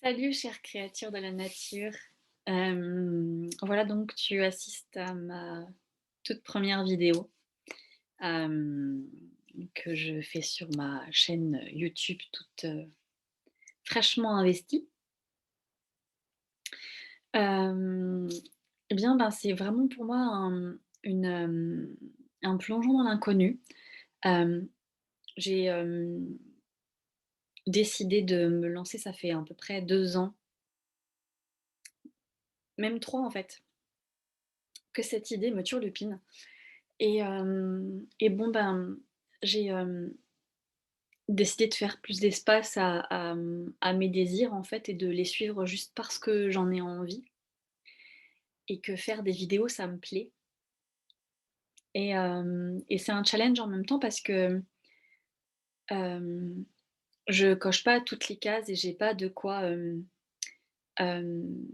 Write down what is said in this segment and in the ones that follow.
Salut chère créature de la nature. Voilà donc tu assistes à ma toute première vidéo, hem, que je fais sur ma chaîne YouTube toute, fraîchement investie. Hem, et bien, ben, c'est vraiment pour moi un plongeon dans l'inconnu. Hem, j'ai, décidé de me lancer, ça fait à peu près 2 ans, même 3 en fait, que cette idée me turlupine. Et bon, ben, j'ai, décidé de faire plus d'espace à mes désirs, en fait, et de les suivre juste parce que j'en ai envie et que faire des vidéos, ça me plaît. Et c'est un challenge en même temps parce que, hem, je coche pas toutes les cases et j'ai pas de quoi, hem,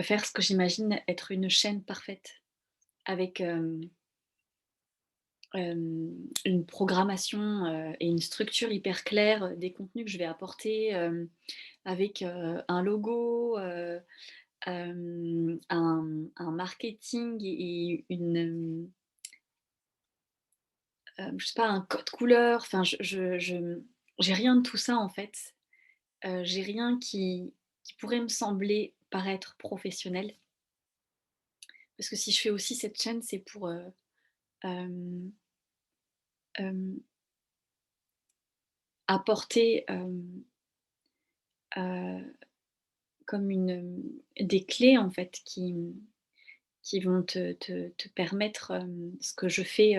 faire ce que j'imagine être une chaîne parfaite avec, une programmation, et une structure hyper claire, des contenus que je vais apporter, avec, un logo, un marketing et je sais pas, un code couleur. Enfin, j'ai rien de tout ça, en fait. J'ai rien qui pourrait me sembler paraître professionnel. Parce que si je fais aussi cette chaîne, c'est pour, hem, hem, apporter, heu comme des clés en fait qui vont te permettre, ce que je fais,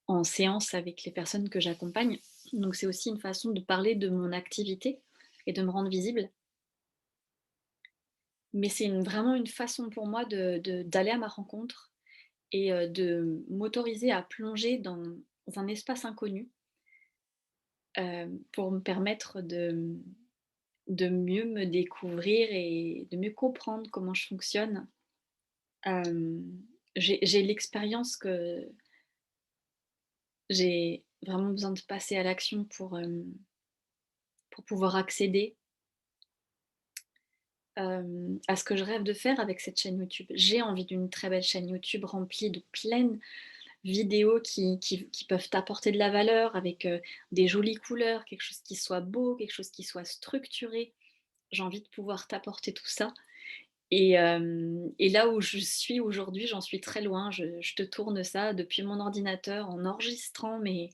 en séance avec les personnes que j'accompagne. Donc c'est aussi une façon de parler de mon activité et de me rendre visible. Mais c'est vraiment une façon pour moi d'aller à ma rencontre et de m'autoriser à plonger dans un espace inconnu, pour me permettre de mieux me découvrir et de mieux comprendre comment je fonctionne. J'ai l'expérience que j'ai vraiment besoin de passer à l'action pour pouvoir accéder, à ce que je rêve de faire avec cette chaîne YouTube. J'ai envie d'une très belle chaîne YouTube remplie de pleines vidéos qui peuvent t'apporter de la valeur avec, des jolies couleurs, quelque chose qui soit beau, quelque chose qui soit structuré. J'ai envie de pouvoir t'apporter tout ça. Et là où je suis aujourd'hui, j'en suis très loin. Je te tourne ça depuis mon ordinateur en enregistrant mes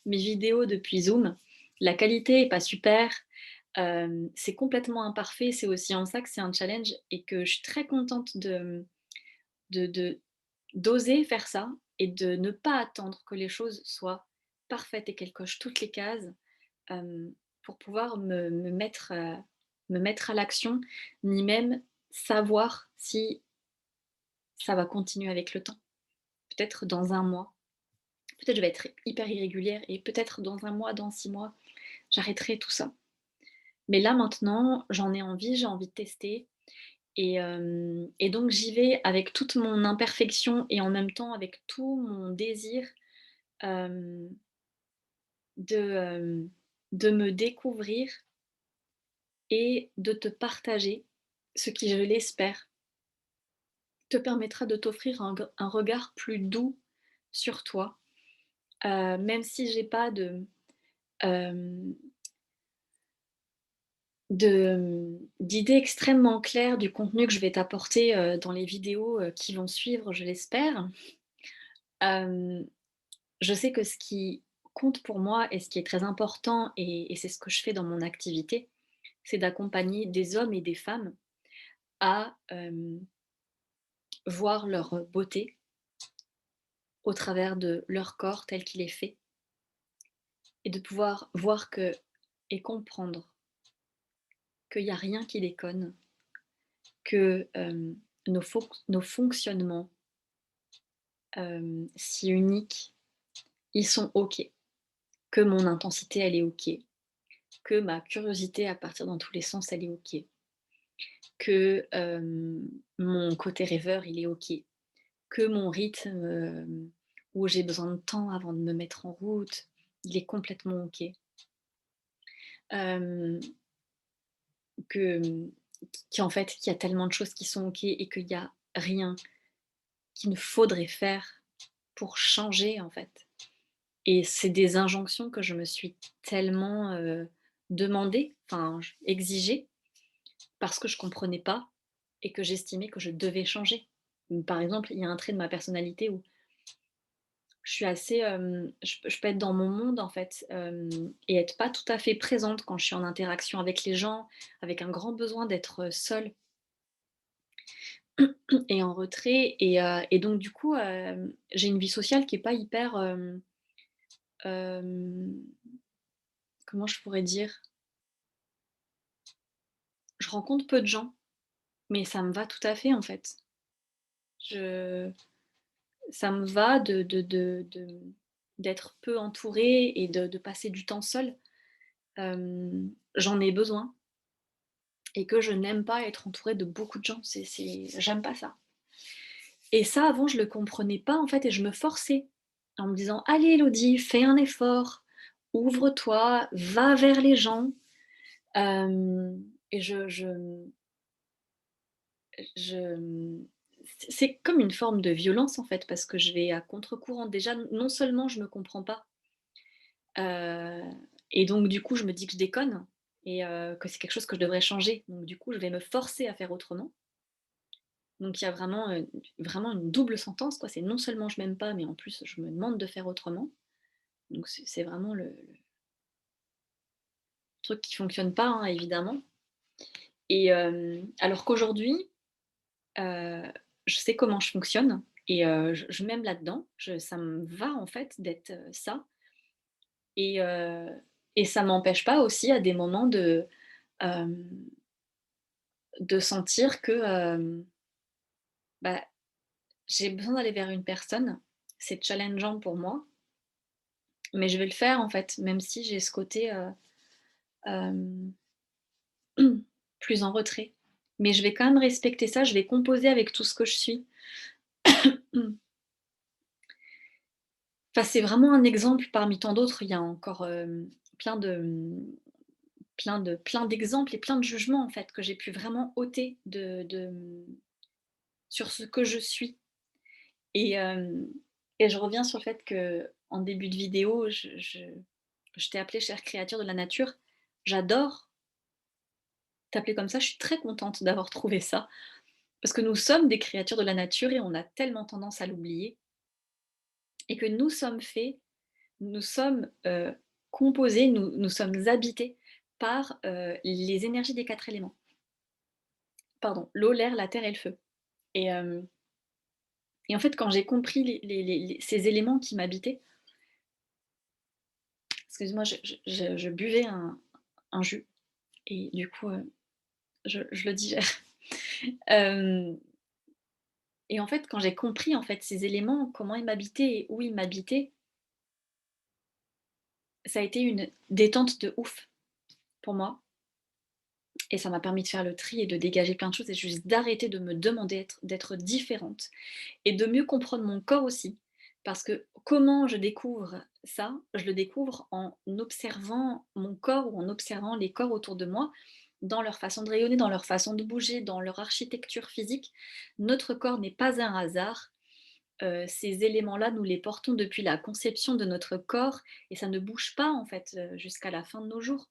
vidéos depuis Zoom. La qualité est pas super, c'est complètement imparfait. C'est aussi en ça que c'est un challenge et que je suis très contente de d'oser faire ça et de ne pas attendre que les choses soient parfaites et qu'elles cochent toutes les cases, pour pouvoir me mettre à l'action, ni même savoir si ça va continuer avec le temps. Peut-être dans un mois, peut-être je vais être hyper irrégulière et peut-être dans un mois, dans 6 mois, j'arrêterai tout ça. Mais là maintenant, j'en ai envie, j'ai envie de tester et donc j'y vais avec toute mon imperfection et en même temps avec tout mon désir, hem, de, de me découvrir et de te partager ce qui, je l'espère, te permettra de t'offrir un regard plus doux sur toi, même si j'ai pas hem, d'idées extrêmement claires du contenu que je vais t'apporter, dans les vidéos, qui vont suivre, je l'espère. Hem, je sais que ce qui compte pour moi et ce qui est très important et c'est ce que je fais dans mon activité, c'est d'accompagner des hommes et des femmes à, voir leur beauté au travers de leur corps tel qu'il est fait et de pouvoir voir que et comprendre qu'il y a rien qui déconne, que, nos fonctionnements, si uniques, ils sont OK, que mon intensité, elle est OK, que ma curiosité à partir dans tous les sens, elle est OK, que, mon côté rêveur, il est OK, que mon rythme, où j'ai besoin de temps avant de me mettre en route, il est complètement OK. hem, que, qu'en fait, qu'il y a tellement de choses qui sont OK et qu'il y a rien qu'il ne faudrait faire pour changer, en fait. Et c'est des injonctions que je me suis tellement, demandées, enfin, exigées, parce que je comprenais pas et que j'estimais que je devais changer. Par exemple, il y a un trait de ma personnalité où je suis assez, je peux être dans mon monde, en fait, et être pas tout à fait présente quand je suis en interaction avec les gens, avec un grand besoin d'être, seule et en retrait et donc du coup, j'ai une vie sociale qui est pas hyper, hem, comment je pourrais dire? Je rencontre peu de gens, mais ça me va tout à fait, en fait. Je Ça me va d'être peu entourée et de passer du temps seule. J'en ai besoin et que je n'aime pas être entourée de beaucoup de gens. J'aime pas ça et ça, avant, je le comprenais pas, en fait et je me forçais en me disant: «Allez Élodie, fais un effort, ouvre-toi, va vers les gens». Et je c'est comme une forme de violence, en fait, parce que je vais à contre-courant. Déjà, non seulement je me comprends pas, heu et donc du coup, je me dis que je déconne et que c'est quelque chose que je devrais changer. Donc du coup, je vais me forcer à faire autrement. Donc il y a vraiment une double sentence, quoi. C'est non seulement je m'aime pas, mais en plus je me demande de faire autrement. Donc c'est vraiment le truc qui fonctionne pas, hein, évidemment et alors qu'aujourd'hui, Heu, je sais comment je fonctionne et je m'aime là-dedans. Je Ça me va en fait d'être, ça et ça m'empêche pas aussi à des moments hem, de sentir que, bah, j'ai besoin d'aller vers une personne. C'est challengeant pour moi, mais je vais le faire en fait, même si j'ai ce côté, hem, plus en retrait. Mais je vais quand même respecter ça, je vais composer avec tout ce que je suis. Enfin, c'est vraiment un exemple parmi tant d'autres. Il y a encore, plein de, plein d'exemples et plein de jugements, en fait, que j'ai pu vraiment ôter sur ce que je suis et je reviens sur le fait qu'en début de vidéo, je t'ai appelée chère créature de la nature. J'adore t'appeler comme ça, je suis très contente d'avoir trouvé ça, parce que nous sommes des créatures de la nature et on a tellement tendance à l'oublier et que nous sommes faits. Nous sommes, composés, nous sommes habités par, les énergies des 4 éléments. Pardon, l'eau, l'air, la terre et le feu et en fait, quand j'ai compris les ces éléments qui m'habitaient excuse-moi, je buvais un jus et du coup, je le digère. Hem et en fait, quand j'ai compris, en fait, ces éléments, comment ils m'habitaient et où ils m'habitaient, ça a été une détente de ouf pour moi. Et ça m'a permis de faire le tri et de dégager plein de choses et juste d'arrêter de me demander d'être différente et de mieux comprendre mon corps aussi. Parce que comment je découvre ça? Je le découvre en observant mon corps ou en observant les corps autour de moi, dans leur façon de rayonner, dans leur façon de bouger, dans leur architecture physique. Notre corps n'est pas un hasard. Ces éléments-là, nous les portons depuis la conception de notre corps et ça ne bouge pas en fait, jusqu'à la fin de nos jours.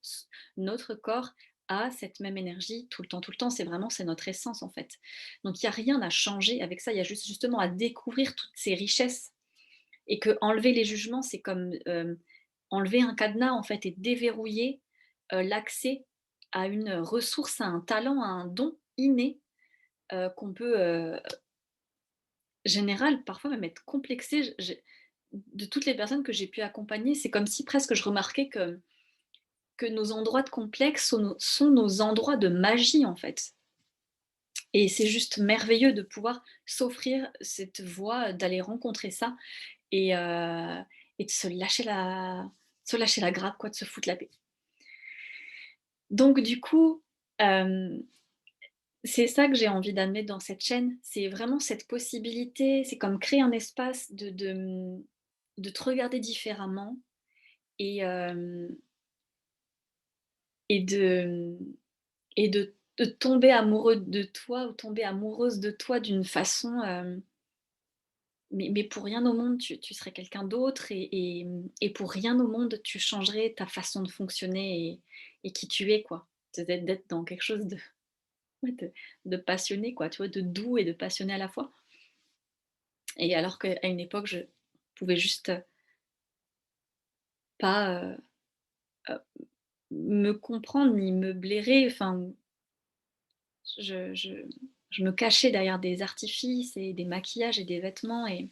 Notre corps a cette même énergie tout le temps, c'est notre essence en fait. Donc il y a rien à changer avec ça, il y a juste justement à découvrir toutes ces richesses et que enlever les jugements, c'est comme, enlever un cadenas en fait et déverrouiller, l'accès à une ressource, à un talent, à un don inné, qu'on peut, général, parfois même être complexé. J'ai de toutes les personnes que j'ai pu accompagner, c'est comme si presque je remarquais que nos endroits de complexe sont nos endroits de magie, en fait et c'est juste merveilleux de pouvoir s'offrir cette voie, d'aller rencontrer ça et de se lâcher la grappe quoi, de se foutre la paix. Donc du coup, hem, c'est ça que j'ai envie d'amener dans cette chaîne, c'est vraiment cette possibilité, c'est comme créer un espace de te regarder différemment et et de, de tomber amoureux de toi ou tomber amoureuse de toi d'une façon, mais pour rien au monde tu serais quelqu'un d'autre et pour rien au monde tu changerais ta façon de fonctionner et qui tu es quoi. C'est d'être dans quelque chose de ouais, de passionné quoi, tu vois? De doux et de passionné à la fois. Et alors qu'à une époque, je pouvais juste, pas, heu, me comprendre ni me blairer, enfin, je je je me cachais derrière des artifices et des maquillages et des vêtements et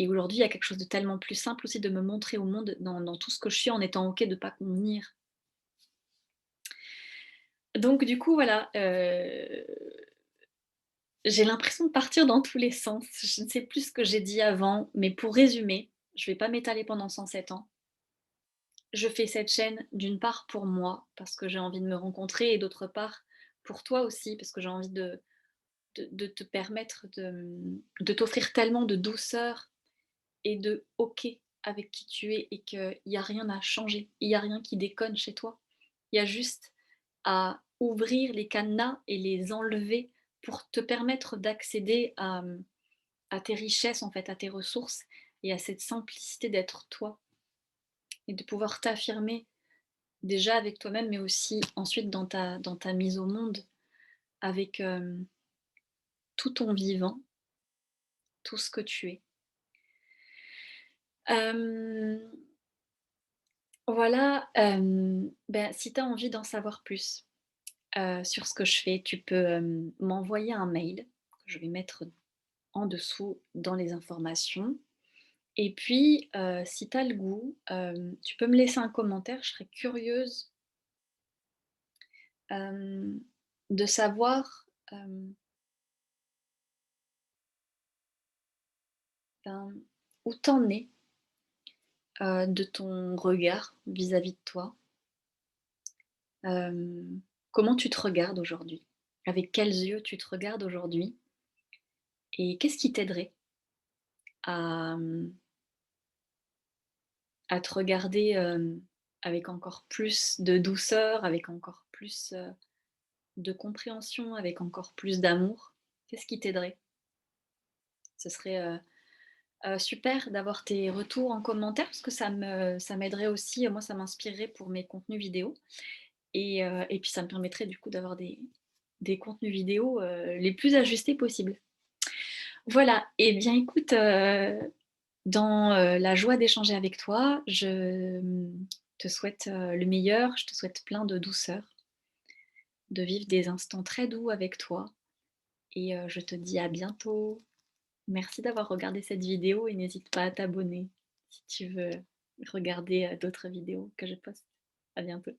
aujourd'hui, il y a quelque chose de tellement plus simple aussi de me montrer au monde dans tout ce que je suis en étant OK de pas convenir. Donc du coup, voilà, j'ai l'impression de partir dans tous les sens. Je ne sais plus ce que j'ai dit avant, mais pour résumer, je vais pas m'étaler pendant 107 ans. Je fais cette chaîne d'une part pour moi, parce que j'ai envie de me rencontrer et d'autre part pour toi aussi, parce que j'ai envie de te permettre de t'offrir tellement de douceur et de OK avec qui tu es et qu'il y a rien à changer. Il y a rien qui déconne chez toi. Il y a juste à ouvrir les cadenas et les enlever pour te permettre d'accéder à tes richesses, en fait, à tes ressources et à cette simplicité d'être toi et de pouvoir t'affirmer déjà avec toi-même, mais aussi ensuite dans ta mise au monde avec, tout ton vivant, tout ce que tu es. Hem, voilà, ben, si tu as envie d'en savoir plus, sur ce que je fais, tu peux, m'envoyer un mail que je vais mettre en dessous dans les informations et puis, si tu as le goût, tu peux me laisser un commentaire. Je serais curieuse, hem, de savoir, ben, où tu en es, de ton regard vis-à-vis de toi. Comment tu te regardes aujourd'hui? Avec quels yeux tu te regardes aujourd'hui? Et qu'est-ce qui t'aiderait à, à te regarder, avec encore plus de douceur, avec encore plus, de compréhension, avec encore plus d'amour? Qu'est-ce qui t'aiderait? Ce serait, super d'avoir tes retours en commentaire parce que ça m'aiderait aussi, moi ça m'inspirerait pour mes contenus vidéo et puis ça me permettrait du coup d'avoir des contenus vidéo, les plus ajustés possibles. Voilà et bien écoute, dans, la joie d'échanger avec toi, je, te souhaite, le meilleur. Je te souhaite plein de douceur, de vivre des instants très doux avec toi et je te dis à bientôt. Merci d'avoir regardé cette vidéo et n'hésite pas à t'abonner si tu veux regarder, d'autres vidéos que je poste. À bientôt.